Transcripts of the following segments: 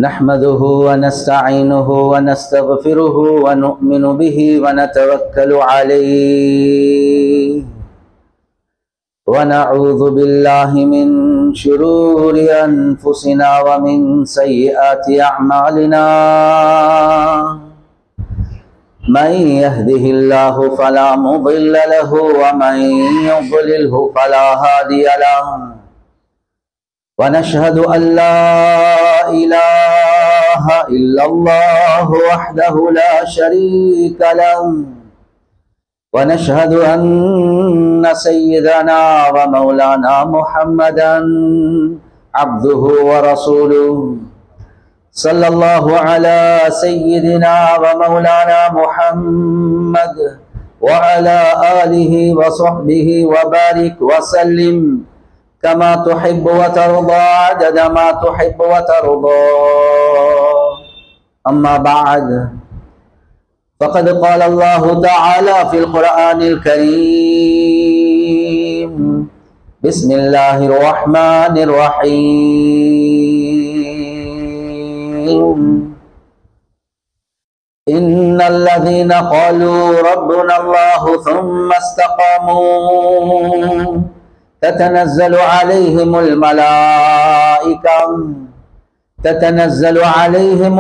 نحمده ونستعينه ونستغفره ونؤمن به ونتوكل عليه ونعوذ بالله من شرور أنفسنا ومن سيئات أعمالنا من يهده الله فلا مضل له ومن يضلله فلا هادي له ونشهد أن لا إله إلا الله وحده لا شريك له ونشهد أن سيدنا ومولانا محمدا عبده ورسوله صلى الله على سيدنا ومولانا محمد وعلى آله وصحبه وبارك وسلم كما تحب وترضى عدد ما تحب وترضى أما بعد فقد قال الله تعالى في القرآن الكريم بسم الله الرحمن الرحيم إن الذين قالوا ربنا الله ثم استقاموا تتنزل عليهم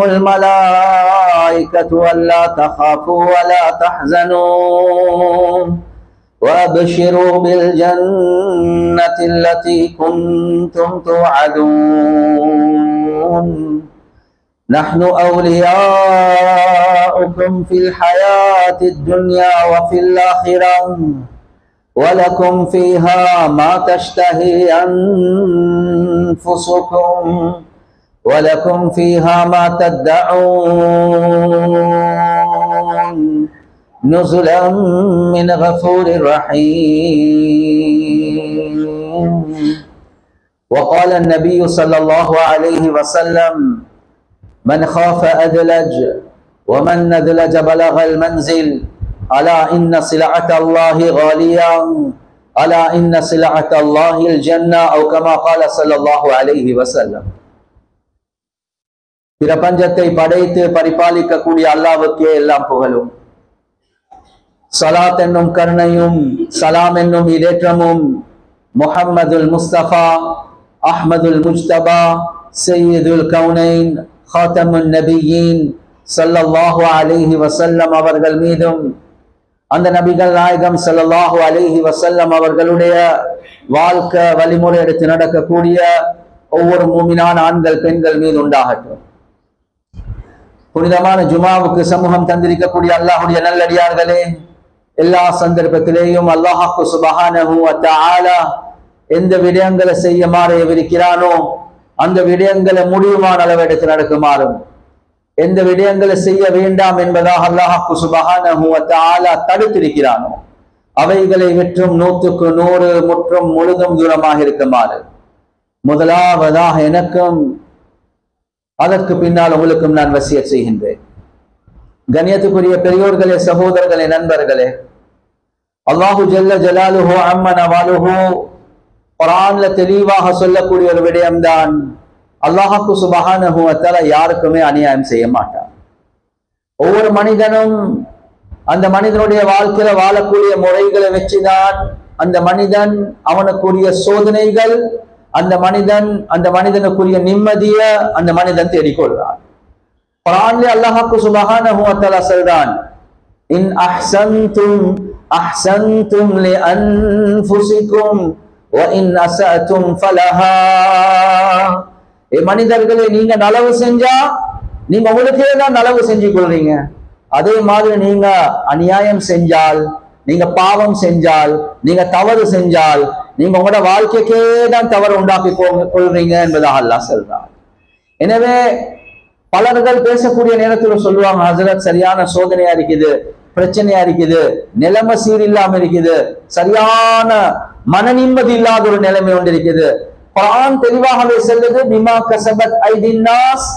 الملائكة ولا تخافوا ولا تحزنوا وأبشروا بالجنة التي كنتم توعدون نحن أولياؤكم في الحياة الدنيا وفي الآخرة ولكم فيها ما تشتهي أنفسكم ولكم فيها ما تدعون نزلا من غفور رحيم. وقال النبي صلى الله عليه وسلم من خاف أدلج ومن ندلج بلغ المنزل ألا إن سلعة الله غالية ألا إن سلعة الله الجنة أو كما قال صلى الله عليه وسلم. பிரபஞ்சத்தை படைத்து பரிபாலிக்க கூடிய அல்லாஹ்வுக்கே எல்லாம் புகழும். ஸலாத் என்னும் கருணையும் சலாம் என்னும் இதேற்றமும் முஹம்மதுல் முஸ்தபா அஹ்மதுல் முஜ்தபா சய்யிதுல் கௌனைன் ஹாத்தமுன் நபியீன் ஸல்லல்லாஹு அலைஹி வஸல்லம் அவர்கள் மீதும் அந்த நபிகள் நாயகம் ஸல்லல்லாஹு அலைஹி வஸல்லம் அவர்களுடைய வாழ்க்கை வழிமுறை எடுத்து நடக்கக்கூடிய ஒவ்வொரு மூமினான ஆண்கள் பெண்கள் மீது உண்டாகட்டும். புனிதமான ஜுமாவுக்கு சமூகம் தந்திருக்கக்கூடிய அல்லாஹ்வுடைய நல்லடியார்களே, எல்லா சந்தர்ப்பத்திலேயும் அல்லாஹ் சுப்ஹானஹு வ தஆலா எந்த விடயங்களை செய்யுமாறு இருக்கிறானோ அந்த விடயங்களை முடியுமான அளவு எடுத்து நடக்குமாறும், எந்த விடயங்களை செய்ய வேண்டாம் என்பதாக அல்லாஹ் சுப்ஹானஹு வ தஆலா தடுத்திருக்கிறானோ அவைகளை விற்றும் 100க்கு 100 முற்றும் முழுதும் தூரமாக இருக்குமாறு முதலாவதாக எனக்கும் அதற்கு பின்னால் உங்களுக்கும் நான் வசியத் செய்கின்றேன். கண்ணியத்துக்குரிய பெரியோர்களே, சகோதரர்களே, நண்பர்களே, அல்லாஹு ஜல்ல ஜலாலுஹு அம்ம நவாலுஹு குர்ஆன்ல தெளிவாக சொல்லக்கூடிய ஒரு விடயம்தான், அல்லாஹ் சுப்ஹானஹு வ தஆலா யாருக்குமே அநியாயம் செய்ய மாட்டார். ஒவ்வொரு மனிதனும் அந்த மனிதனுடைய வாழ்க்கையில வாழக்கூடிய முறைகளை வச்சுதான் அந்த மனிதன் அவனுக்குரிய சோதனைகள், அந்த மனிதனுக்குரிய நிம்மதிய அந்த மனிதன் தேடிக்கொள்றான். குர்ஆன்ல அல்லாஹ் சுப்ஹானஹு வ தஆலா சொல்றான், இன் அஹ்சன்தும் அஹ்சன்தும் லி அன்ஃபுசிக்கும் வ இன் அஸஅதும் ஃபலஹா. மனிதர்களே, நீங்க நலவு செஞ்சா நீங்க உங்களுக்கே தான் நலவு செஞ்சு கொள்றீங்க. அதே மாதிரி நீங்க அநியாயம் செஞ்சால், நீங்க பாவம் செஞ்சால், நீங்க தவறு செஞ்சால் நீங்க உங்களோட வாழ்க்கைக்கே தான் தவறு உண்டாக்கி கொள்றீங்க என்பதாக அல்லாஹ் சொல்றார். எனவே பலர்கள் பேசக்கூடிய நேரத்தில் சொல்லுவாங்க, ஹஸரத் சரியான சோதனையா இருக்குது, பிரச்சனையா இருக்குது, நிலைமை சீரில்லாம இருக்குது, சரியான மன நிம்மதி இல்லாத ஒரு நிலைமை ஒன்று இருக்குது. குர்ஆன் தெளிவாகவே சொல்லுது, பிமா கஸபத் ஐதின் நாஸ்,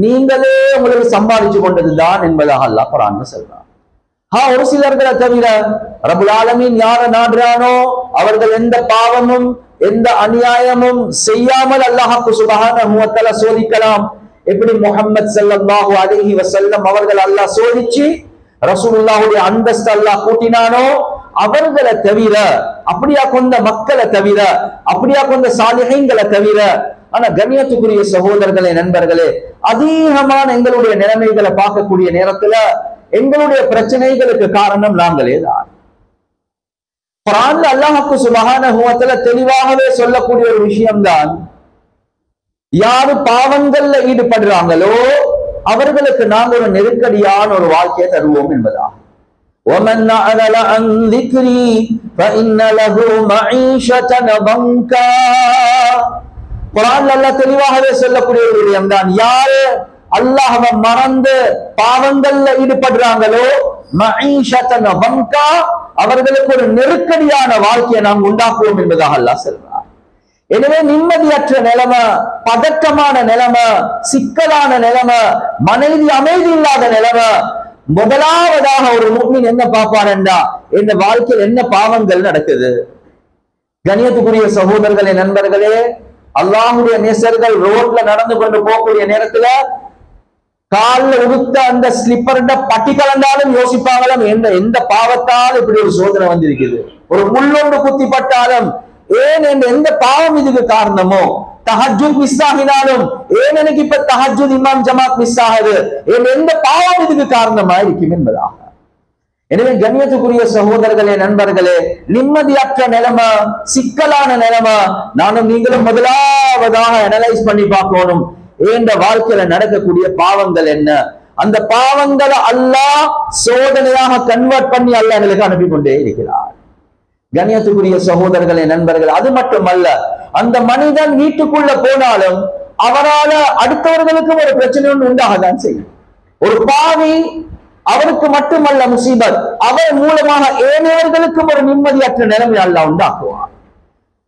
நீங்களே உங்களுக்கு சம்பாதிச்சு கொண்டதுதான் என்பதாக அல்லாஹ் குர்ஆன்ல சொல்றான். ஒரு சிலர்களை தவிர ரப்புல் ஆலமீன் யார நாடுறானோ அவர்கள் எந்த பாவமும் எந்த அநியாயமும் செய்யாமல் அல்லாஹ் சுப்ஹானஹு வ தஆலா சோதிக்கலாம். எப்படி முஹம்மது ஸல்லல்லாஹு அலைஹி வஸல்லம் அவர்கள் அல்லாஹ் சோதிச்சு ரசூலுல்லாஹுடைய அந்தஸ்து அல்லாஹ் கூட்டினானோ அவர்களை தவிர, அப்படியா கொண்ட மக்களை தவிர, அப்படியா கொண்ட சாலிஹீன்களை தவிர. ஆனா கண்ணியத்துக்குரிய சகோதரர்களே, நண்பர்களே, அதிகமான எங்களுடைய நிலைமைகளை பார்க்கக்கூடிய நேரத்துல எங்களுடைய பிரச்சனைகளுக்கு காரணம் நாங்களே தான். குர்ஆன்ல அல்லாஹ் சுப்ஹானஹு வ தஆலா தெளிவாகவே சொல்லக்கூடிய ஒரு விஷயம்தான், யாரு பாவங்கள்ல ஈடுபடுறாங்களோ அவர்களுக்கு நாங்கள் ஒரு நெருக்கடியான ஒரு வாழ்க்கையை தருவோம் என்பதா. وَمَنْ أَعْرَضَ عَنْ ذِكْرِي فَإِنَّ لَهُ مَعِيشَةً ضَنْكًا. குர்ஆன்ல அல்லாஹ் தெளிவாகவே சொல்லக்கூடிய ஒரு விஷயம்தான், யாரு அல்லாஹ்வை மறந்து பாவங்கள்ல ஈடுபடுறாங்களோ மஈஷத்தன் வங்கா, அவர்களுக்கு ஒரு நெருக்கடியான வாழ்க்கையை நாம் உண்டாக்குவோம் என்பதாக அல்லாஹ் சொல்றார். எனவே நிம்மதியற்ற நிலைமை, பதட்டமான நிலைமை, சிக்கலான நிலைமை, மனைவி அமைதி இல்லாத நிலைமை, முதலாவதாக ஒரு முஃமின் என்ன பார்ப்பான்டா, இந்த வாழ்க்கையில் என்ன பாவங்கள் நடக்குது. கண்ணியத்துக்குரிய சகோதரர்களே, நண்பர்களே, அல்லாஹ்வுடைய நேசர்கள் ரோட்ல நடந்து கொண்டு போகக்கூடிய நேரத்துல கால்ல உடுத்த அந்த ஸ்லிப்பர் பட்டி கலந்தாலும் யோசிப்பாங்களாம், எந்த பாவத்தால் இப்படி ஒரு சோதனை வந்திருக்குது. ஒரு முள்ளொன்று குத்தி பட்டாலும் ஏன் எந்த பாவம் இதுக்கு காரணமோ, தஹஜ்ஜுத் மிஸ் ஆகினாலும் ஏன் எனக்கு இப்ப தஹஜ்ஜுத் இமாம் ஜமாத் மிஸ் ஆகுது, எந்த பாவம் இதுக்கு காரணமா இருக்கும் என்பதாக. எனவே கண்ணியத்துக்குரிய சகோதரர்களே, நண்பர்களே, நிம்மதியற்ற நிலைமை, சிக்கலான நிலைமை, நானும் நீங்களும் முதலாவதாக அனலைஸ் பண்ணி பார்க்கணும். இந்த வாழ்க்கையில நடக்கக்கூடிய பாவங்கள் என்ன, அந்த பாவங்களை அல்லாஹ் சோதனையாக கன்வெர்ட் பண்ணி அல்லாஹ் எங்களுக்கு அனுப்பி கொண்டே இருக்கிறார். கண்ணியத்துக்குரிய சகோதரர்களே, நண்பர்கள், அது மட்டுமல்ல, அந்த மனிதன் வீட்டுக்குள்ள போனாலும் அவரால் அடுத்தவர்களுக்கும் ஒரு பிரச்சனை ஒன்று உண்டாகத்தான் செய்யும். ஒரு பாவி அவருக்கு மட்டுமல்ல முசீபத், அவர் மூலமாக ஏனையவர்களுக்கும் ஒரு நிம்மதியற்ற நிலைமை அல்லாஹ் உண்டாக்குவார்.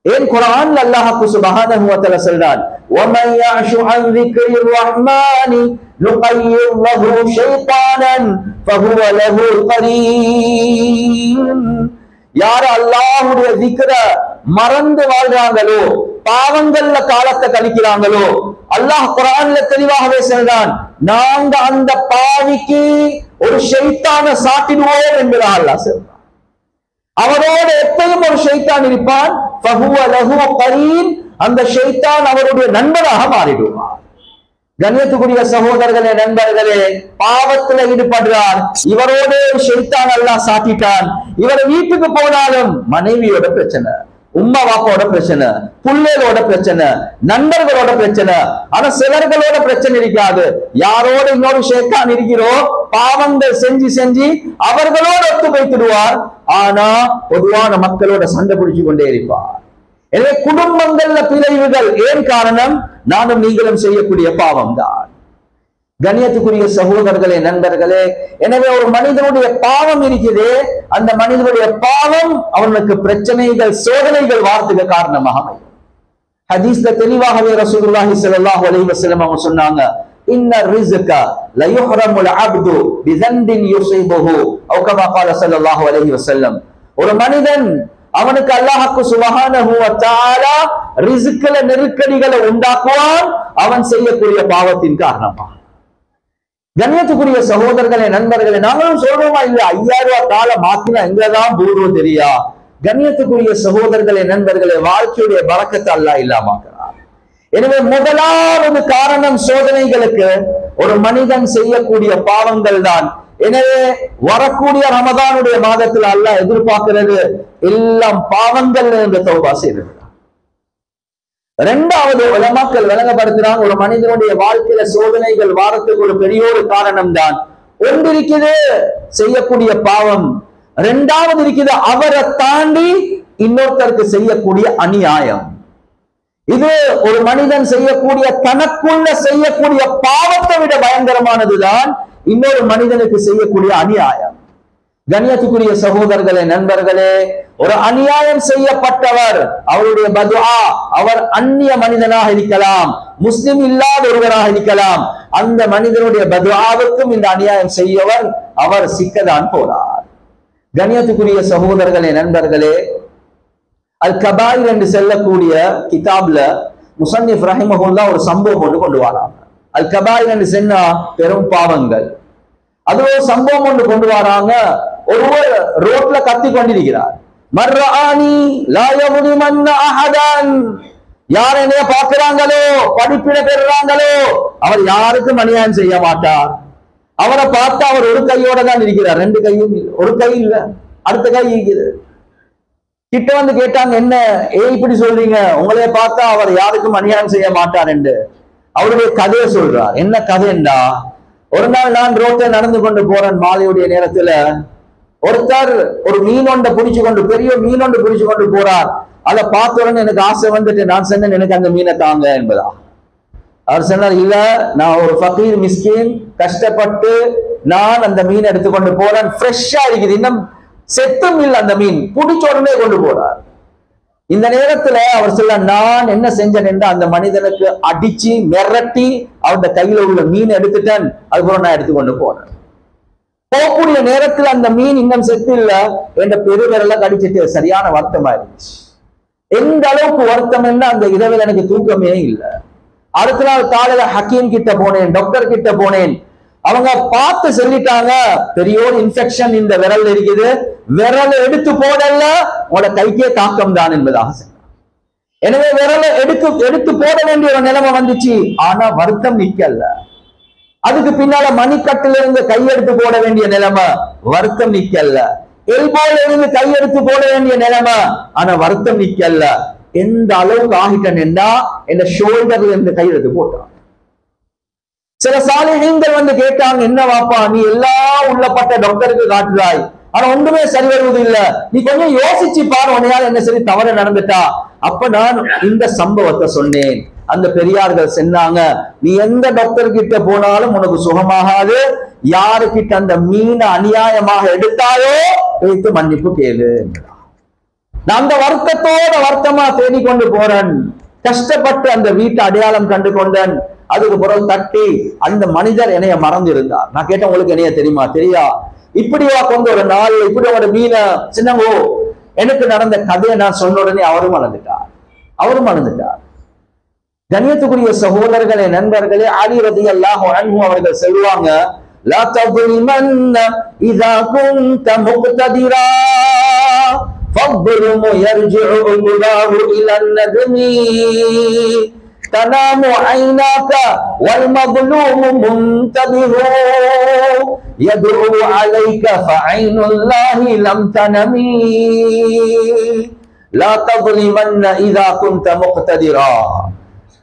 ஏன் குர்ஆன்ல அல்லாஹ் சுப்ஹானஹு வ தஆலா சொல்றான், وَمَن يَعْشُ عَنْ ذِكْرِ الرَّحْمَنِ نُقَيِّضْ لَهُ شَيْطَانًا فَهُوَ لَهُ قَرِينٌ. யார் அல்லாஹ்வுடைய திக்ர மறந்து வாழ்றாங்களோ, பாவங்கள்ல காலத்தை கழிக்கிறாங்களோ, அல்லாஹ் குர்ஆன்ல தெளிவாகவே சொல்றான், நாங்க அந்த பாவிக்கு ஒரு ஷைத்தானை சாட்டிடுவோம் என்பதாக அல்லாஹ் சொல்றான். அவரோடு எப்பயும் ஒரு ஷைத்தான் இருப்பான். ஃபஹுவ லஹு கரீன், அந்த ஷைத்தான் அவருடைய நண்பராக மாறிடுவார். கண்ணியத்துக்குரிய சகோதரர்களே, நண்பர்களே, பாவத்துல ஈடுபடுறார், இவரோட ஷைத்தான் அல்லாஹ் சாட்டிட்டான். இவர் வீட்டுக்கு போனாலும் மனைவியோட பிரச்சனை, உம்மா வாப்பாவோட பிரச்சனை, புள்ளைகளோட பிரச்சனை, நண்பர்களோட பிரச்சனை. ஆனா சிலர்களோட பிரச்சனை இருக்காது. யாரோட இன்னொரு ஷைத்தான் இருக்கிறோம், பாவங்கள் செஞ்சு செஞ்சு அவர்களோட ஒத்து வைத்துடுவார். ஆனா பொதுவான மக்களோட சண்டை பிடிச்சு கொண்டே இருப்பார். எனவே குடும்பங்கள்ல பிளவுகள் ஏன் காரணம்? நானும் நீங்களும் செய்யக்கூடிய பாவம் தான். கண்ணியத்துக்குரிய சகோதரர்களே, நண்பர்களே, எனவே ஒரு மனிதனுடைய பாவம் இருக்குது, அந்த மனிதனுடைய பாவம் அவனுக்கு பிரச்சனைகள், சோதனைகள் வார்த்தைக்கு காரணமாக அமையும். ஹதீஸ்ல தெளிவாகவே ரசூலுல்லாஹி ஸல்லல்லாஹு அலைஹி வஸல்லம் அவங்க சொன்னாங்க, இன்ன ரிஸ்க ல யுஹ்ரமுல் அப்து பிதன்பின் யுஸிபுஹு அவ் கமா قال ஸல்லல்லாஹு அலைஹி வஸல்லம். ஒரு மனிதன் அவனுக்கு அல்லாஹ் சுப்ஹானஹு வ தஆலா ரிஸ்க்ல நெருக்கடிகளை உண்டாக்குவான், அவன் செய்யக்கூடிய பாவத்தின் காரணமாக. கண்ணியத்துக்குரிய சகோதரர்களே, நண்பர்களே, நாங்களும் சொல்றோமா இல்ல, 5000 ரூபாய் கால மாத்தினா எங்கதான் பூர்வம் தெரியா? கண்ணியத்துக்குரிய சகோதரர்களே, நண்பர்களே, வாழ்க்கையுடைய பரக்கத்தை அல்லாஹ் இல்லாமாக்குறார். எனவே முதலாவது காரணம் சோதனைகளுக்கு ஒரு மனிதன் செய்யக்கூடிய பாவங்கள் தான். எனவே வரக்கூடிய ரமதானுடைய மாதத்தில் அல்லாஹ் எதிர்பார்க்கிறது எல்லாம் பாவங்கள் என்று தௌபா செய்திருக்கிறார். இரண்டாவது உலமாக்கள் விளங்கப்படுத்துறாங்க, ஒரு மனிதனுடைய வாழ்க்கையில சோதனைகள் வாரத்துக்கு ஒரு பெரிய ஒரு காரணம் தான். ஒன்று இருக்குது செய்யக்கூடிய பாவம், இரண்டாவது இருக்குது அவரை தாண்டி இன்னொருத்தருக்கு செய்யக்கூடிய அநியாயம். இது ஒரு மனிதன் செய்யக்கூடிய தனக்குள்ள செய்யக்கூடிய பாவத்தை விட பயங்கரமானதுதான் இன்னொரு மனிதனுக்கு செய்யக்கூடிய அநியாயம். கண்ணியத்துக்குரிய சகோதரர்களே, நண்பர்களே, ஒரு அநியாயம் செய்யப்பட்டவர், அவருடைய பதுஆ, அவர் அந்நிய மனிதனாக இருக்கலாம், முஸ்லிம் இல்லாத ஒருவராக இருக்கலாம், அந்த மனிதனுடைய பதுஆவுக்கும் இந்த அநியாயம் செய்யவர் அவர் சிக்கதான் போறார். கண்ணியத்துக்குரிய சகோதரர்களே, நண்பர்களே, அல் கபாயிர் என்று செல்லக்கூடிய கிதாப்ல முஸன்னிஃப் ரஹிமஹுல்லாஹ் ஒரு சம்பவம் கொண்டு வராங்க. அல் கபாயிர் என்று சொன்னா பெரும் பாவங்கள். அது ஒரு சம்பவம் ஒன்று கொண்டு வராங்க. ஒருவர் ரோட்ல கத்தி கொண்டிருக்கிறார். மர்ரானி லா யظلمن அஹதன், யார் என்னைய பார்க்கிறாங்களோ, படிப்பினை பெறுறாங்களோ, அவர் யாருக்கும் அநியாயம் செய்ய மாட்டார். அவரை பார்த்தா அவர் ஒரு கையோட தான் இருக்கிறார், ரெண்டு கையும் ஒரு கை இல்ல, அடுத்த கை இருக்குது. கிட்ட வந்து கேட்டாங்க, என்ன இப்படி சொல்றீங்க, உங்களைய பார்த்தா அவர் யாருக்கும் அநியாயம் செய்ய மாட்டார் என்று. அவருடைய கதையை சொல்றார். என்ன கதைண்டா, ஒரு நாள் நான் ரோட்டை நடந்து கொண்டு போறேன் மாலையுடைய நேரத்துல. ஒருத்தர் ஒரு மீனொண்ட பிடிச்சு கொண்டு, பெரிய மீனொண்டு பிடிச்சு கொண்டு போறார். அதை பார்த்த உடனே எனக்கு ஆசை வந்துட்டு நான் சொன்னேன், எனக்கு அந்த மீனை தாங்க என்பதா. அவர் சொன்னார், இல்ல நான் ஒரு ஃபகீர் மிஸ்கின், கஷ்டப்பட்டு நான் அந்த மீன் எடுத்துக்கொண்டு போறேன், ஃப்ரெஷ்ஷா இருக்குது, இன்னும் செத்தும் இல்லை அந்த மீன், பிடிச்ச உடனே கொண்டு போறார். இந்த நேரத்துல அவர் சொல்ல, நான் என்ன செஞ்சேன் என்று அந்த மனிதனுக்கு அடிச்சு மிரட்டி அவருடைய கையில உள்ள மீன் எடுத்துட்டேன், அதுக்கப்புறம் நான் எடுத்துக்கொண்டு போறேன். போகக்கூடிய நேரத்தில் அந்த மீன் இன்னும் செத்து இல்ல, என்ற பெருவிரல கடிச்சிட்டு சரியான வருத்தமா இருந்துச்சு. எந்த அளவுக்கு வருத்தம் என்ன, அந்த இரவில் எனக்கு தூக்கமே இல்லை. அடுத்த நாள் காலையில ஹக்கீம் கிட்ட போனேன், டாக்டர் கிட்ட போனேன். அவங்க பார்த்து சொல்லிட்டாங்க, பெரியோர் இன்ஃபெக்ஷன் இந்த விரல் இருக்குது, விரலை எடுத்து போடல உங்களோட கைக்கே தாக்கம் தான் என்பதாக சொன்னாங்க. எனவே விரலை எடுத்து போட வேண்டிய ஒரு நிலைமை வந்துச்சு. ஆனா வருத்தம் நிக்கல. அதுக்கு பின்னால மணிக்கட்டுல இருந்து கையெடுத்து போட வேண்டிய நிலைமை, வருத்தம் நிக்கல. எல்போல இருந்து கையெடுத்து போட வேண்டிய நிலைமை, ஆனா வருத்தம் நிக்கல. எந்த அளவுக்கு ஆகிட்டேன் என்றா, என்ன ஷோல்டர்ல இருந்து கையெடுத்து போட்டான். சில சாலிஹீன்கள் வந்து கேட்டாங்க, என்ன வாப்பா நீ எல்லாம் உள்ளப்பட்ட டாக்டருக்கு காட்டுறாய், ஆனா ஒன்றுமே சரி வருவது இல்ல, நீ கொஞ்சம் யோசிச்சு பாரு, உன்னையால் என்ன சரி தவறு நடந்துட்டா. அப்ப நான் இந்த சம்பவத்தை சொன்னேன். அந்த பெரியார்கள் சொன்னாங்க, நீ எந்த டாக்டர் கிட்ட போனாலும் உனக்கு சுகமாகாது, யாருக்கிட்ட அந்த மீனை அநியாயமாக எடுத்தாயோ வைத்து மன்னிப்பு கேளு. நான் அந்த வருத்தமா தேடிக்கொண்டு போறேன். கஷ்டப்பட்டு அந்த வீட்டை அடையாளம் கண்டு கொண்டேன். அதுக்கு பிறகு தட்டி அந்த மனிதர் என்னைய மறந்து இருந்தார். நான் கேட்டேன், உங்களுக்கு என்னைய தெரியுமா? தெரியா. இப்படியா கொண்டு ஒரு நாள் இப்படி ஒரு மீனை சின்னங்கோ எனக்கு நடந்த கதையை நான் சொன்ன உடனே அவரும் மறந்துட்டார். கண்ணியத்துக்குரிய சகோதரர்களே, நண்பர்களே, அலி ரலியல்லாஹு அன்ஹு அவர்கள் சொல்லுவாங்க, லா தظلمن اذا كنت مقتدرا فالظلم يرجع الله الى الندم تنام عيناك والمظلوم منتبه يدعو عليك فعين الله لم تنمي لا تظلمن اذا كنت مقتدرا.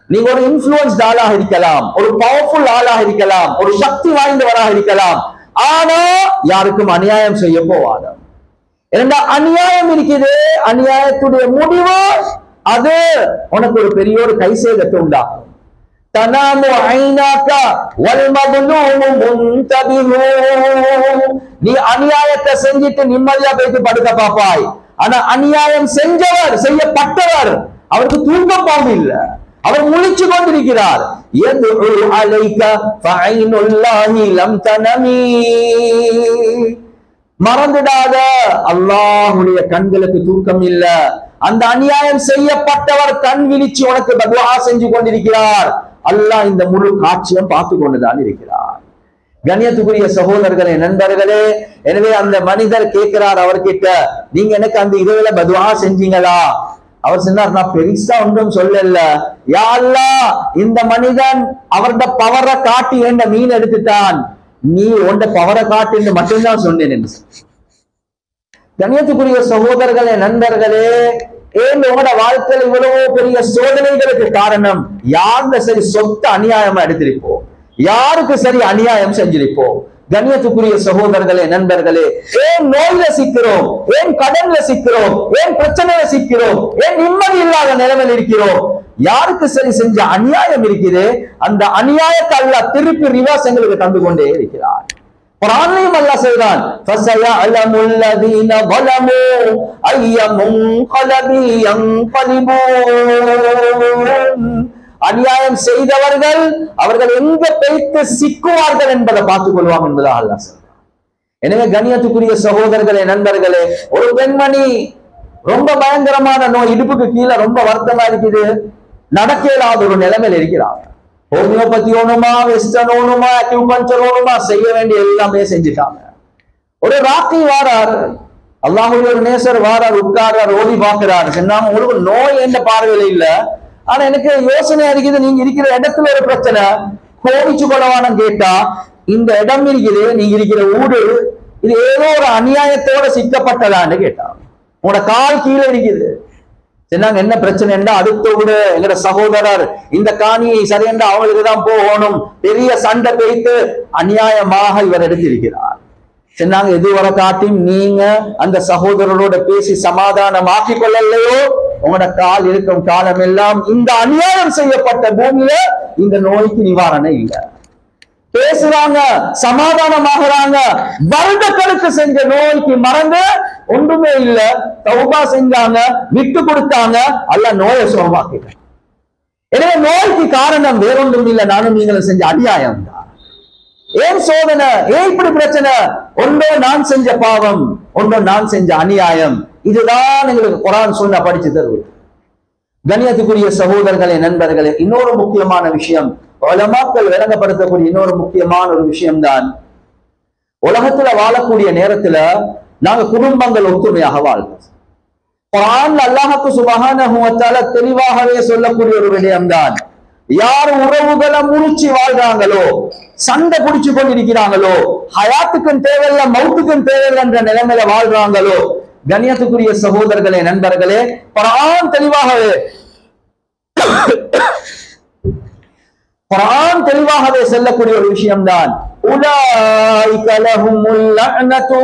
நீங்க ஒரு இன்ஃப்ளூயன்ஸ்ட் ஆளாக இருக்கலாம், ஒரு பவர்ஃபுல் ஆளாக இருக்கலாம், ஒரு சக்தி வாய்ந்தவராக இருக்கலாம், ஆனா யாருக்கும் அநியாயம் செய்ய போவாத. ஏன்னா அநியாயம் இருக்குது, அநியாயத்துடைய முடிவு அது உனக்கு ஒரு பெரிய ஒரு கை சேதத்தை உண்டாகும். தனாமு ஐனாக வல் மظلوم முன்தபிஹு, நீ அநியாயத்தை செஞ்சிட்டு நிம்மதியா போயிட்டு படுக்க பாப்பாய். ஆனா அநியாயம் செய்யப்பட்டவர் அவருக்கு தூக்கம் பாம்பு இல்ல, அவர் முழிச்சு கொண்டிருக்கிறார். மறந்துடாத, அல்லாஹ்வுடைய கண்களுக்கு தூக்கம் இல்ல. அந்த அநியாயம் செய்யப்பட்டவர் கண் விழிச்சு உனக்கு பதுவா செஞ்சு கொண்டிருக்கிறார். அல்லாஹ் இந்த முழு காட்சியும் பார்த்து கொண்டுதான் இருக்கிறார். கண்ணியத்துக்குரிய சகோதரர்களே, நண்பர்களே, எனவே அந்த மனிதர் கேட்கிறார் அவர்கிட்ட, நீங்க எனக்கு அந்த இரவுல பதுவா செஞ்சீங்களா? அவர் சொன்னார், நான் பெருசா ஒன்றும் சொல்லல, யா அல்லாஹ் இந்த மனிதன் அவருடைய பவரை காட்டி என்ற மீன் எடுத்துட்டான், நீ உண்ட பவரை காட்டு மட்டும்தான் சொன்னேன் என்று. கண்ணியத்துக்குரிய சகோதரர்களே, நண்பர்களே, ஏன் உங்களோட வாழ்க்கையில் இவ்வளவு பெரிய சோதனைகளுக்கு காரணம் யாருந்த சரி சொத்தை அநியாயமா எடுத்திருப்போம், யாருக்கு சரி அநியாயம் செஞ்சிருப்போம். கண்ணியத்துக்குரிய சகோதரர்களே, நண்பர்களே, ஏன் நோயில சிக்கிறோம், ஏன் கடன்ல சிக்கிறோம், ஏன் பிரச்சனையில சிக்கிறோம், ஏன் நிம்மதி இல்லாத நிலைமையில் இருக்கிறோம்? யாருக்கு சரி செஞ்ச அநியாயம் இருக்குது, அந்த அநியாயத்தை அல்லாஹ் திருப்பி ரிவர்ஸ் எங்களுக்கு தந்து கொண்டே இருக்கிறார். குர்ஆன்லயும் அல்லாஹ் சொல்றான், ஃபஸயஅலமுல் லதீன ظلموا ஐய முன்கலபி யன்கலிபூன். அநியாயம் செய்தவர்கள் அவர்கள் எங்க போய்த்து சிக்குவார்கள் என்பதை பார்த்துக் கொள்வாங்க என்பதாக அல்லாஹ் சொல்றான். எனவே கண்ணியத்துக்குரிய சகோதரர்களே, நண்பர்களே, ஒரு பெண்மணி ரொம்ப பயங்கரமான நோய், இடுப்புக்கு கீழே ரொம்ப வருத்தமா இருக்குது, நடக்க இயலாத ஒரு நிலைமையில் இருக்கிறாங்க. ஹோமியோபதி ஓணுமா, வெஸ்டர்ன் ஓணுமா, அக்யூபஞ்சர் ஓணுமா, செய்ய வேண்டிய எல்லாமே செஞ்சுட்டாங்க. ஒரு ராக்கி வாரார், அல்லாஹுடைய ஒரு நேசர் வாரார், உட்கார்றார், ஓதி பார்க்கிறார். சொன்னாங்க உங்களுக்கு நோய் என்ற பார்வையில இல்ல, ஆனா எனக்கு யோசனை இருக்குது, நீங்க இருக்கிற இடத்துல ஒரு பிரச்சனை, கோவிச்சு கொள்ளவானம் கேட்டா இந்த இடம் இருக்குது, நீங்க இருக்கிற ஊடு இது ஏதோ ஒரு அநியாயத்தோட சிக்கப்பட்டதான்னு கேட்டான். உங்களோட கால் கீழே இருக்குது. சொன்னாங்க என்ன பிரச்சனை என்றா, அடுத்த விட எங்கட சகோதரர் இந்த காணியை சரியென்றா அவங்களுக்கு தான் போகணும், பெரிய சண்டை பெய்த்து அநியாயமாக இவர் எடுத்திருக்கிறார். சொன்னாங்க இதுவரை காட்டியும் நீங்க அந்த சகோதரரோட பேசி சமாதானம் ஆக்கிக் கொள்ளலையோ, உங்களோட கால் இருக்கும் காலம் எல்லாம் இந்த அநியாயம் செய்யப்பட்ட பூமியில இந்த நோய்க்கு நிவாரணம் இல்லை. பேசுறாங்க, சமாதானமாகறாங்க, வருடங்களுக்கு செஞ்ச நோய்க்கு மறந்து ஒன்றுமே இல்ல, தௌபா செஞ்சாங்க, விட்டு கொடுத்தாங்க, அல்ல நோயை சுகமாக்கிட்டாங்க. எனவே நோய்க்கு காரணம் வேறொன்றும் இல்லை, நானும் நீங்களும் செஞ்ச அநியாயம் தான். ஏன் சோதனை, ஏன் இப்படி பிரச்சனை? ஒன்றோ நான் செஞ்ச பாவம், ஒன்றோ நான் செஞ்ச அநியாயம். இதுதான் எங்களுக்கு குர்ஆன் சுன்னா படிச்சு தருவது. கண்ணியத்துக்குரிய சகோதரர்களே, நண்பர்களே, இன்னொரு முக்கியமான விஷயம், உலமாக்கள் விளங்கப்படுத்தக்கூடிய இன்னொரு முக்கியமான ஒரு விஷயம்தான், உலகத்துல வாழக்கூடிய நேரத்துல நாங்க குடும்பங்கள் ஒத்துமையாக வாழ்றோம். குர்ஆன்ல அல்லாஹ்வுக்கு சுப்ஹானஹு வ தஆலா தெளிவாகவே சொல்லக்கூடிய ஒரு விடயம்தான், யார் உறவுகளை முறிச்சு வாழ்றாங்களோ, சண்டை பிடிச்சு கொண்டிருக்கிறாங்களோ, ஹயாத்துக்கும் தேவையில்ல மௌத்துக்கும் தேவையில்லை என்ற நிலைமையில வாழ்றாங்களோ, கண்ணியத்துக்குரிய சகோதரர்களே, நண்பர்களே, குர்ஆன் தெளிவாகவே சொல்லக்கூடிய ஒரு விஷயம்தான், உலாயிக லஹுமுல் லஅனது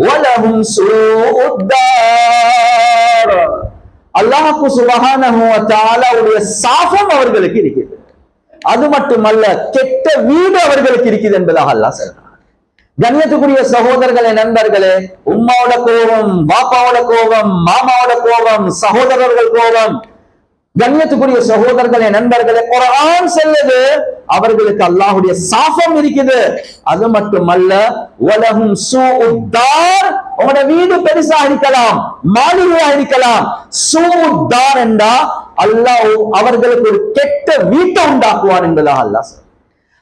வ லஹும் சூஉத் தார். அல்லாஹ் சுப்ஹானஹு வ தஆலாவுடைய சாபம் அவர்களுக்கு இருக்குது. அது மட்டுமல்ல, கெட்ட வீடு அவர்களுக்கு இருக்குது என்பதாக அல்லாஹ் சொல்றான். கண்ணியத்துக்குரிய சகோதரர்களே, நண்பர்களே, உம்மாவோட கோபம், பாப்பாவோட கோபம், மாமாவோட கோபம், சகோதரர்கள் கோபம். கண்ணியத்துக்குரிய சகோதரர்களே, நண்பர்களே, குர்ஆன் சொல்லுது அவர்களுக்கு அல்லாஹ்வுடைய சாபம் இருக்குது. அது மட்டுமல்ல, வலஹும் சூஉத் தார், உங்களோட வீடு பெருசாக இருக்கலாம், மாளிகையாக இருக்கலாம், சூஉத் தார் என்றா அல்லாஹ் அவர்களுக்கு ஒரு கெட்ட வீட்டை உண்டாக்குவான் என்பதாக அல்லாஹ் சொல்றான்.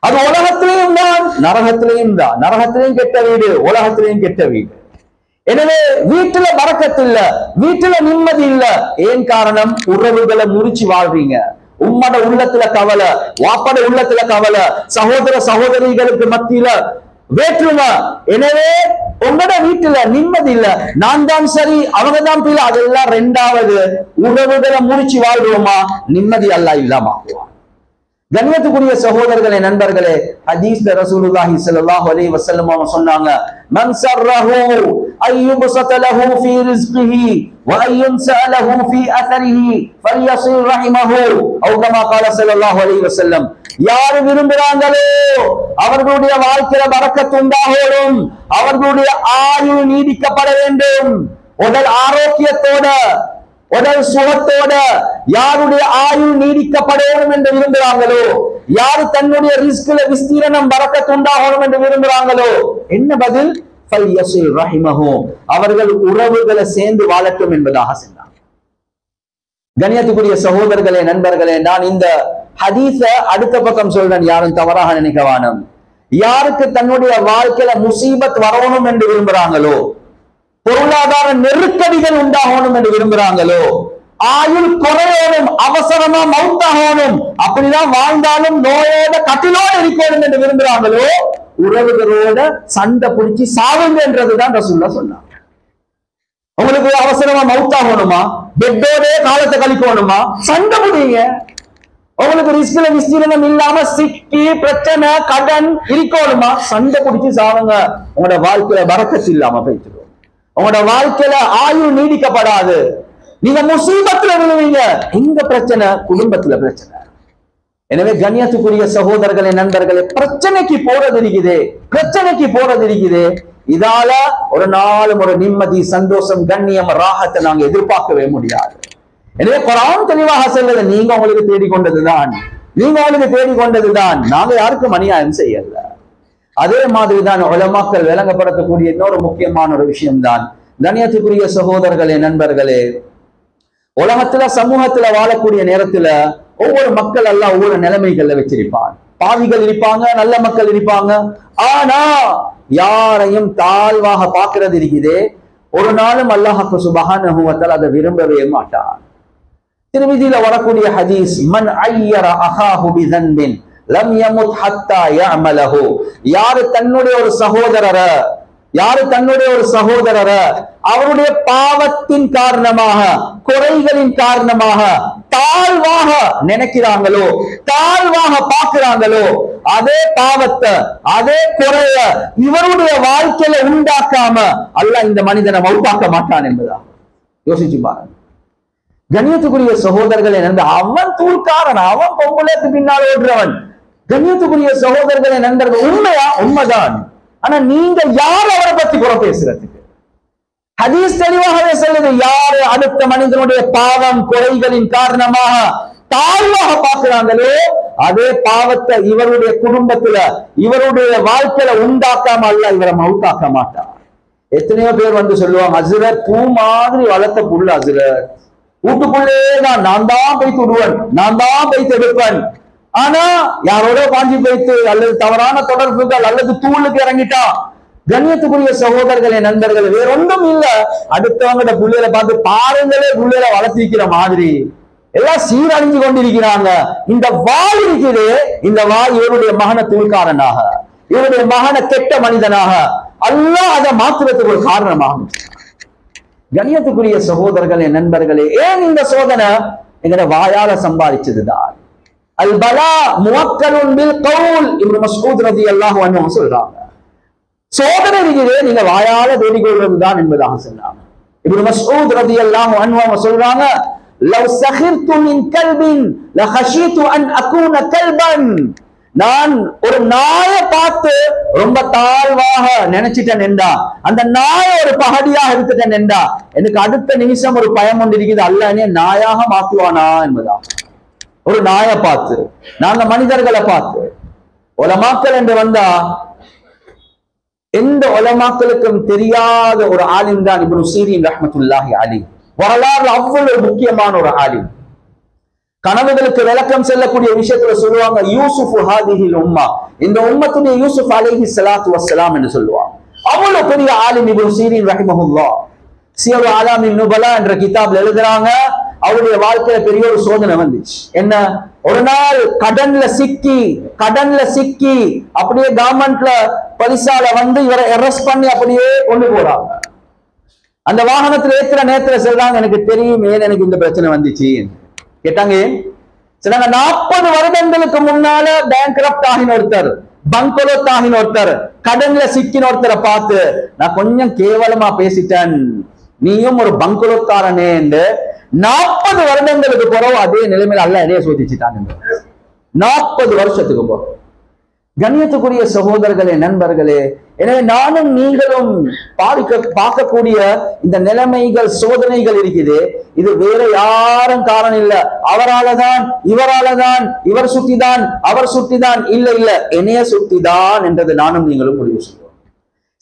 அது உலகத்திலையும் தான், நரகத்திலையும் தான். நரகத்திலையும் கெட்ட வீடு, உலகத்திலையும் கெட்ட வீடு. எனவே வீட்டுல பரக்கத்து இல்ல, வீட்டுல நிம்மதி இல்ல. ஏன் காரணம்? உறவுகளை முறிச்சு வாழ்றீங்க. உம்மட உள்ளத்துல கவலை, வாப்பட உள்ளத்துல கவலை, சகோதர சகோதரிகளுக்கு மத்தியில வேற்றுமை. எனவே உங்களோட வீட்டுல நிம்மதி இல்ல. நான் தான் சரி, அவங்க தான் பிள்ளை, அதெல்லாம் ரெண்டாவது. உறவுகளை முறிச்சு வாழ்றோமா, நிம்மதி அல்லாஹ் இல்லாம ஆக்குவான். கண்ணியத்துக்குரிய சகோதரர்களே, நண்பர்களே, ஹதீஸ்ல ரசூலுல்லாஹி ஸல்லல்லாஹு அலைஹி வஸல்லம் அவங்க சொன்னாங்க, மன் ஸர்ரஹு அய்யுபஸத லஹு ஃபீ ரிஸ்கிஹி வ அய்யுன்ஸலஹு ஃபீ அஸரிஹி ஃபல்யஸில் ரஹிமஹு அவ் கமா قال ஸல்லல்லாஹு அலைஹி வஸல்லம். யார் விரும்புறாங்களோ அவர்களுடைய வாழ்க்கையில பரக்கத் உண்டாகணும், அவர்களுடைய ஆயுள் நீடிக்கப்பட வேண்டும், உடல் ஆரோக்கியத்தோட, உடல் சுகத்தோட யாருடைய ஆயுள் நீடிக்கப்பட வேண்டும் என்று விரும்புகிறாங்களோ, யாரு தன்னுடைய ரிஸ்க்ல விஸ்தீரணம் பரக்கத் உண்டாகணும் என்று விரும்புகிறாங்களோ, என்ன பதில்? ஃபல்யஸில் ரஹிமஹு, அவர்கள் உறவுகளை சேர்ந்து வாழட்டும் என்பதாக சொன்னார். கண்ணியத்துக்குரிய சகோதரர்களே, நண்பர்களே, நான் இந்த ஹதீஸ அடுத்த பக்கம் சொல்றேன், யாரும் தவறாக நினைக்க வேண்டாம். யாருக்கு தன்னுடைய வாழ்க்கையில முசீபத் வரணும் என்று விரும்புறாங்களோ, பொருளாதார நெருக்கடிகள் உண்டாகணும் என்று விரும்புறாங்களோ, ஆயுள் குறையணும், அவசரமா மௌத்தாகணும், அப்படிதான் வாழ்ந்தாலும் நோயோட கட்டிலோடு இருக்கணும் என்று விரும்புறாங்களோ, உறவுகளோட சண்டை பிடிச்சி சாவுங்க என்றதுதான் ரசூலுல்லாஹ் சொன்னாங்க. உங்களுக்கு அவசரமா மௌத்தாகணுமா, பெட்டோட காலத்தை கழிக்கணுமா, சண்டை பிடிங்க. உங்களுக்கு ரிஸ்க்ல விஸ்தீரணம் இல்லாம சிக்கி பிரச்சனை கடன் இருக்கணுமா, சண்டை பிடிச்சி சாவுங்க. உங்களோட வாழ்க்கையில பரக்கத் இல்லாம போயிட்டு, உங்களோட வாழ்க்கையில ஆயுள் நீடிக்கப்படாது, நீங்க முசீபத்துல விழுவீங்க. எங்க பிரச்சனை? குடும்பத்துல பிரச்சனை. எனவே கண்ணியத்துக்குரிய சகோதரர்களே, நண்பர்களே, பிரச்சனைக்கு போறது இருக்குது. இதால ஒரு நாளும் ஒரு நிம்மதி, சந்தோஷம், கண்ணியம், ராகத்தை நாங்க எதிர்பார்க்கவே முடியாது. எனவே குர்ஆன் தெளிவாக சொல்றது, நீங்க உங்களுக்கு தேடிக்கொண்டதுதான், நாங்க யாருக்கும் அநியாயம் செய்யல. அதே மாதிரிதான் உலமாக்கள் விளங்கப்படுத்தக்கூடிய இன்னொரு முக்கியமான ஒரு விஷயம்தான், கண்ணியத்துக்குரிய சகோதரர்களே, நண்பர்களே, உலகத்துல சமூகத்துல வாழக்கூடிய நேரத்துல ஒவ்வொரு மக்கள் எல்லாம் ஒவ்வொரு நிலைமைகள்ல வச்சிருப்பான். பாவிகள் இருப்பாங்க, நல்ல மக்கள் இருப்பாங்க. ஆனா யாரையும் தாழ்வாக பார்க்கிறது இருக்குதே, ஒரு நாளும் அல்லாஹ் சுப்ஹானஹு வ தஆலா அதை விரும்பவே மாட்டான். திருமிதியில வரக்கூடிய ஹதீஸ், மன் ஐயர அஹாஹு பிதன்பின் லம் யமுத் ஹத்தா யஅமலஹு. யாரு தன்னுடைய ஒரு சகோதரரை அவருடைய பாவத்தின் காரணமாக, குறைகளின் காரணமாக தாழ்வாக நினைக்கிறாங்களோ, தாழ்வாக பார்க்கிறாங்களோ, அதே பாவத்தை, அதே குறைய இவருடைய வாழ்க்கையில உண்டாக்காம அல்லாஹ் இந்த மனிதனை மௌத்தாக்க மாட்டான் என்பதா யோசிச்சு பாருங்க. கண்ணியத்துக்குரிய சகோதரர்கள், என்ன அவன் தூள்காரன், அவன் பொம்பளைக்கு பின்னால் ஓடுறவன். கண்ணியத்துக்குரிய சகோதரர்களை நண்பர்கள், உண்மைதான். ஆனா நீங்க யார் அவரை பத்தி குறை பேசுறதுக்கு? ஹதீஸ் தெளிவாகவே சொல்லுது, யாரு அடுத்த மனிதனுடைய பாவம் குறைகளின் காரணமாக தாழ்வாக பார்க்கிறாங்களோ, அதே பாவத்தை இவருடைய குடும்பத்துல, இவருடைய வாழ்க்கையில உண்டாக்காம அல்லாஹ் இவரை மௌத்தாக்க மாட்டார். எத்தனையோ பேர் வந்து சொல்லுவாங்க, ஹஸ்ரத் பூ மாதிரி வளர்த்த புள்ள ஹஸ்ரத், வீட்டுக்குள்ளேதான் நான் தான் போய் தொடுவேன், நான் தான் போய் எடுப்பேன். ஆனா யாரோட காஞ்சி போய்த்து அல்லது தவறான தொடர்புகள் அல்லது தூளுக்கு இறங்கிட்டா. கண்ணியத்துக்குரிய சகோதரர்களே, நண்பர்கள், வேற ஒன்றும் இல்ல, அடுத்தவங்கட புள்ளையில பார்த்து பாருங்களே, புள்ளையில வளர்த்திக்கிற மாதிரி எல்லாம் சீரழிஞ்சு கொண்டிருக்கிறாங்க. இந்த வாய் இருக்குது, இந்த வாய் இவருடைய மகனை தூள்காரனாக, இவருடைய மகனை கெட்ட மனிதனாக அல்லாஹ் அதை மாற்றுறதுக்கு ஒரு காரணமாகும். கண்ணியத்துக்குரிய சகோதரர்களே, நண்பர்களே, ஏன் இந்த சோதனை? எங்கட வாயால சம்பாதிச்சதுதான். அல் பலா முவக்கலுன் பில் கவுல். இப்னு மஸ்ஊத் ரலியல்லாஹு அன்ஹு சொல்றாங்க, சோதனை இருக்குது நீங்க வாயால தேடிக்கொள்வதுதான் என்பதாக சொன்னாங்க. இப்னு மஸ்ஊத் ரலியல்லாஹு அன்ஹு சொல்றாங்க, லவ் சஹிர்து மின் கல்பின் லஹஷீது அன் அகூன கல்பன். நான் ஒரு நாயை பார்த்து ரொம்ப தாழ்வாக நினைச்சிட்டேன் என்றா, அந்த நாயை ஒரு பகடியாக எடுத்துட்டேன் என்றா, எனக்கு அடுத்த நிமிஷம் ஒரு பயம் ஒன்று இருக்குது, அல்லாஹ் நாயாக மாத்துவானா என்பதா. ஒரு நாயை பார்த்து, நாங்க மனிதர்களை பார்த்து. உலமாக்கள் என்று வந்தா எந்த உலமாக்களுக்கும் தெரியாத ஒரு ஆலிம் தான் இப்னு சீரின் ரஹ்மத்துல்லாஹி அலைஹி. வரலாறுல அவ்வளவு முக்கியமான ஒரு ஆலிம். கனவுகளுக்கு விளக்கம் செல்லக்கூடிய விஷயத்துல சொல்லுவாங்க, யூசுப் ஹாதிஹில் உம்மா, இந்த உம்மத்துடைய யூசுப் அலைஹி ஸலாத்து வஸ்ஸலாம் என்று சொல்லுவாங்க. அவ்வளவு பெரிய ஆலிம் இப்னு சீரின் ரஹிமஹுல்லாஹ். சியர் அலாமின் நுபலா என்ற கிதாப்ல எழுதுறாங்க, அவருடைய வாழ்க்கையில பெரிய ஒரு சோதனை வந்துச்சு. என்ன? ஒரு நாள் கடன்ல சிக்கி அப்படியே கவர்மெண்ட்ல பரிசால வந்து இவரை அரெஸ்ட் பண்ணி அப்படியே கொண்டு போறாங்க. அந்த வாகனத்துல ஏத்துற நேரத்துல சொல்றாங்க, எனக்கு தெரியும் ஏன் எனக்கு இந்த பிரச்சனை வந்துச்சு கேட்டாங்க. சொன்னாங்க, 40 வருடங்களுக்கு முன்னால பேங்க்ரப்ட் ஆகின ஒருத்தர், பங்கலோத் ஆகின ஒருத்தர், கடன்ல சிக்கின ஒருத்தரை பார்த்து நான் கொஞ்சம் கேவலமா பேசிட்டேன், நீயும் ஒரு பங்கலோத்தாரனே என்று 40 வருடங்களுக்கு பிறகு அதே நிலைமையில அல்லாஹ் என்னைய சோதிச்சுட்டாங்க. 40 வருஷத்துக்கு பிறகு. கண்ணியத்துக்குரிய சகோதரர்களே, நண்பர்களே, எனவே நானும் நீங்களும் பார்க்கக்கூடிய இந்த நிலைமைகள், சோதனைகள் இருக்குது, இது வேற யாரும் காரணம் இல்ல. அவராலதான், இவராலதான், இவர் சுத்திதான், அவர் சுத்திதான், இல்ல என்னைய சுத்திதான் என்றது நானும் நீங்களும் முடிவு செய்வோம்.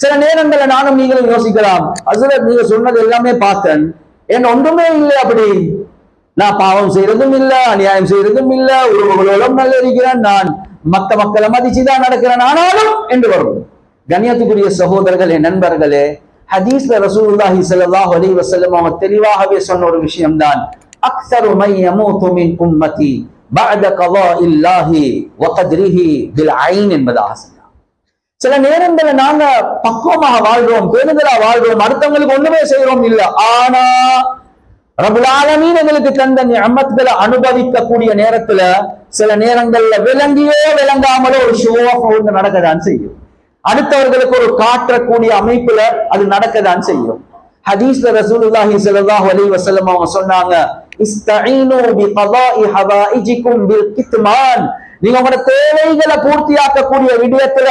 சில நேரங்கள்ல நானும் நீங்களும் யோசிக்கலாம், ஹஸ்ரத் நீங்க சொன்னது எல்லாமே பார்த்தேன், என்ன ஒன்றுமே இல்லை, அப்படி நான் பாவம் செய்யறதும் இல்ல, அநியாயம் செய்யறதும் இல்ல, உறவுகளோடும் நல்ல இருக்கிறேன், நான் மத்த மக்களை மதிச்சுதான் நடக்கிறேன், ஆனாலும் என்று வரும். கண்ணியத்துக்குரிய சகோதரர்களே, நண்பர்களே, ஹதீஸ்ல ரசூலுல்லாஹி ஸல்லல்லாஹு அலைஹி வஸல்லம் அவங்க தெளிவாகவே சொன்ன ஒரு விஷயம்தான், அக்ஸரு மை யமூது மின் உம்மதி பஅத கதாஇல்லாஹி வ கத்ரிஹி பில் ஐன் என்பதாக சொன்னார். சில நேரங்கள்ல நாங்க பக்குவமாக வாழ்றோம், பேணுதலா வாழ்றோம், அடுத்தவங்களுக்கு ஒண்ணுமே செய்யறோம் இல்ல, ஆனா ரப்புல் ஆலமீன் எங்களுக்கு தந்த நிஅமத்களை அனுபவிக்கக்கூடிய நேரத்துல சில நேரங்கள்ல விளங்கியோ விளங்காமலோ ஒரு ஷோ ஆஃப் ஒன்று நடக்கதான் செய்யும். அடுத்தவர்களுக்கு ஒரு காட்டக்கூடிய அமைப்புல அது நடக்கதான் செய்யும். ஹதீஸ்ல ரசூலுல்லாஹி ஸல்லல்லாஹு அலைஹி வஸல்லம் அவங்க சொன்னாங்க, இஸ்தஈனு பிகதாஇ ஹவாயிஜிகும் பில் கித்மான். நீங்க உங்களோட தேவைகளை பூர்த்தியாக்கக்கூடிய விடயத்துல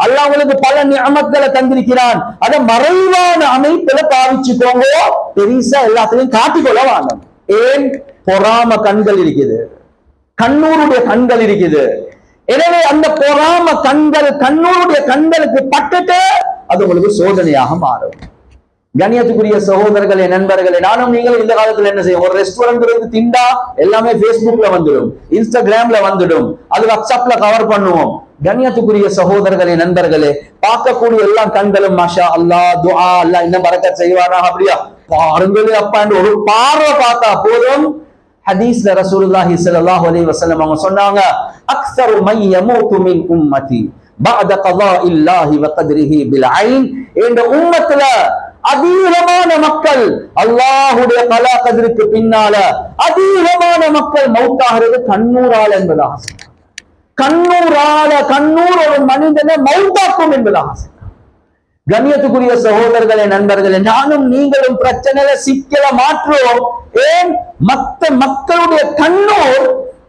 அல்லாஹ் உங்களுக்கு பல நிஅமத்களை தந்திருக்கிறான், அதை மறைவான அமைப்புல பாவிச்சுக்கோங்க, பெரிசா எல்லாத்தையும் காட்டிக்கொள்ள வாங்க. ஏன்? பொறாம கண்கள் இருக்குது, கண்ணூருடைய கண்கள் இருக்குது. எனவே அந்த பொறாம கண்கள், கண்ணூருடைய கண்களுக்கு பட்டுட்டு அது உங்களுக்கு சோதனையாக மாறும். கண்ணியத்துக்குரிய சகோதரர்களே, நண்பர்களே, நானும் நீங்களும் இந்த காலத்துல என்ன செய்யும்? ஒரு ரெஸ்டாரண்ட் இருந்து திண்டா எல்லாமே Facebookல வந்துடும், இன்ஸ்டாகிராம்ல வந்துடும், அது வாட்ஸ்அப்ல கவர் பண்ணுவோம். கண்ணியத்துக்குரிய சகோதரர்களே, நண்பர்களே, பார்க்கக்கூடிய எல்லாம் கண்களும் மாஷா அல்லாஹ், துஆ, அல்லாஹ் இன்னும் பரக்கத் செய்வானா, அப்படியா பாருங்களே அப்பா என்று ஒரு பார்வை பார்த்தா போதும். ஹதீஸ்ல ரசூலுல்லாஹி ஸல்லல்லாஹு அலைஹி வஸல்லம் அவங்க சொன்னாங்க, அக்ஸரு மை யமூது மின் உம்மதி பஅத கதாஇல்லாஹி வ கத்ரிஹி பில் ஐன். இந்த உம்மத்துல அதிகமான மக்கள் அல்லாஹ்வுடைய கலா கதிருக்கு பின்னால அதிகமான மக்கள் மௌத்தாகிறது கண்ணூரால என்பதாக. கண்ணூர் ஒரு மனிதனை மௌத்தாக்கும் என்பதாக. கண்ணியத்துக்குரிய சகோதரர்களே, நண்பர்களே, நானும் நீங்களும் பிரச்சனையில சிக்கல மாற்றுவோம். ஏன்? மற்ற மக்களுடைய கண்ணூர்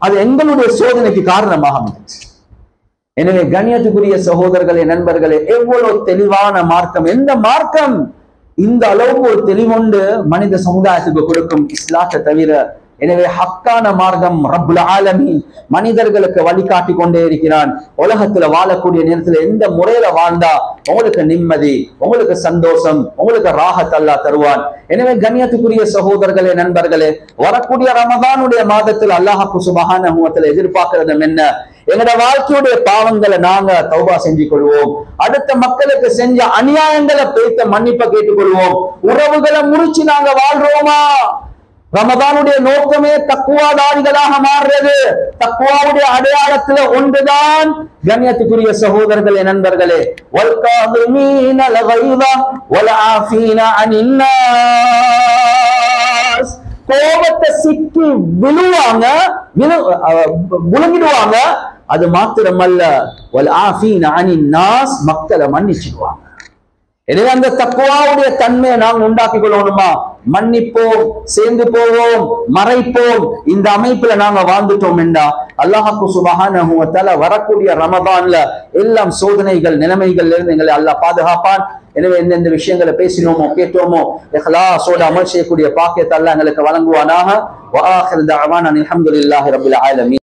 அது எங்களுடைய சோதனைக்கு காரணமாக அமைச்சு. எனவே கண்ணியத்துக்குரிய சகோதரர்களே, நண்பர்களே, எவ்வளவு தெளிவான மார்க்கம்! எந்த மார்க்கம் இந்த அளவுக்கு ஒரு தெளிவுண்டு மனித சமுதாயத்துக்கு கொடுக்கும்? இஸ்லாத்தை தவிர. எனவே ஹக்கான மார்க்கம் ரப்புல் ஆலமீன் மனிதர்களுக்கு வழிகாட்டி கொண்டே இருக்கிறான். உலகத்துல வாழக்கூடிய நேரத்துல எந்த முறையில வாழ்ந்தா உங்களுக்கு நிம்மதி, உங்களுக்கு சந்தோஷம், உங்களுக்கு ராஹத் அல்லாஹ் தருவான். எனவே கண்ணியத்துக்குரிய சகோதரர்களே, நண்பர்களே, வரக்கூடிய ரமதானுடைய மாதத்தில் அல்லாஹ் சுப்ஹானஹு வ தஆலா எதிர்பார்க்கிறது என்ன? எங்களோட வாழ்க்கையுடைய பாவங்களை நாங்க தௌபா செஞ்சு கொள்வோம். அடுத்த மக்களுக்கு செஞ்ச அநியாயங்களை பேத்த மன்னிப்பை கேட்டுக்கொள்வோம். உறவுகளை முறிச்சு நாங்க வாழ்றோமா? ரமதானுடைய நோக்கமே தக்குவாதாரிகளாக மாறுறது. தக்குவாவுடைய அடையாளத்துல ஒன்றுதான் கண்ணியத்துக்குரிய சகோதரர்களே, நண்பர்களே, வல்காதிமீனல் கைத வல்ஆஃபீன அனின் நாஸ். கோபத்தை சிக்கி விழுவாங்க, விழுங்கிடுவாங்க. அது மாத்திரமல்ல, வல்ஆஃபீன அனின் நாஸ், மக்களை மன்னிச்சிடுவாங்க. எனவே அந்த தக்வாவுடைய தன்மையை நாங்க உண்டாக்கி கொள்ளணுமா? மன்னிப்போம், சேர்ந்து போவோம், மறைப்போம். இந்த அமைப்புல நாங்க வாழ்ந்துட்டோம் என்றா அல்லாஹ் சுப்ஹானஹு வ தஆலா வரக்கூடிய ரமதான்ல எல்லாம் சோதனைகள் நிலைமைகள் இருந்து எங்களை அல்லாஹ் பாதுகாப்பான். எனவே எந்தெந்த விஷயங்களை பேசினோமோ கேட்டோமோ இஹ்லாஸோட அமல் செய்யக்கூடிய பாக்கியத்தை அல்லாஹ் எங்களுக்கு வழங்குவானாக. வ ஆகிரு தஅவானா அல்ஹம்துலில்லாஹி ரப்பில் ஆலமீன்.